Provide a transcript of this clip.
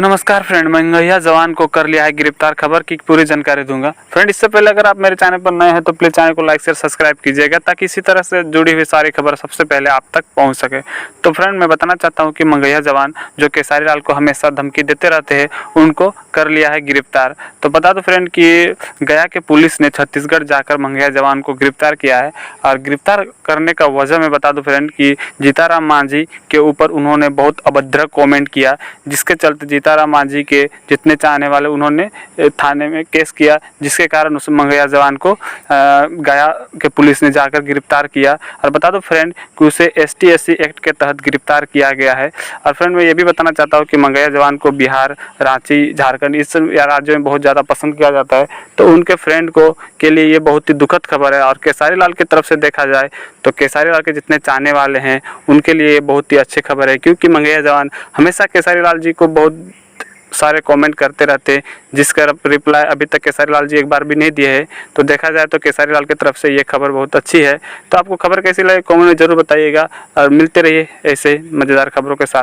नमस्कार फ्रेंड, मंगैया जवान को कर लिया है गिरफ्तार। खबर की पूरी जानकारी दूंगा। फ्रेंड, इससे पहले अगर आप मेरे चैनल पर नए हैं तो प्लीज चैनल को लाइक शेयर सब्सक्राइब कीजिएगा ताकि इसी तरह से जुड़ी हुई सारी खबर सबसे पहले आप तक पहुंच सके। तो फ्रेंड, मैं बताना चाहता हूं कि मंगैया जवान जो केसारी लाल को हमेशा धमकी देते रहते हैं, उनको कर लिया है गिरफ्तार। तो बता दो फ्रेंड कि गया के पुलिस ने छत्तीसगढ़ जाकर मंगैया जवान को गिरफ्तार किया है। और गिरफ्तार करने का वजह मैं बता दूं फ्रेंड कि जीताराम मांझी के ऊपर उन्होंने बहुत अभद्र कॉमेंट किया, जिसके चलते जीताराम मांझी के जितने चाहने वाले उन्होंने थाने में केस किया, जिसके कारण उस मंगैया जवान को गया के पुलिस ने जाकर गिरफ्तार किया। और बता दो फ्रेंड कि उसे ST/SC एक्ट के तहत गिरफ्तार किया गया है। और फ्रेंड, मैं ये भी बताना चाहता हूँ कि मंगैया जवान को बिहार, रांची, झारखंड इस राज्यों में बहुत ज़्यादा पसंद किया जाता है। तो उनके फ्रेंड को के लिए ये बहुत ही दुखद खबर है। और केसारी लाल की तरफ से देखा जाए तो केसारी लाल के जितने चाहने वाले हैं उनके लिए बहुत ही अच्छी खबर है, क्योंकि मंगैया जवान हमेशा केसारी लाल जी को बहुत सारे कमेंट करते रहते हैं, जिसका रिप्लाई अभी तक केसारी लाल जी एक बार भी नहीं दिए है। तो देखा जाए तो केसारी लाल की तरफ से ये खबर बहुत अच्छी है। तो आपको खबर कैसी लगी कमेंट में जरूर बताइएगा और मिलते रहिए ऐसे मज़ेदार खबरों के साथ।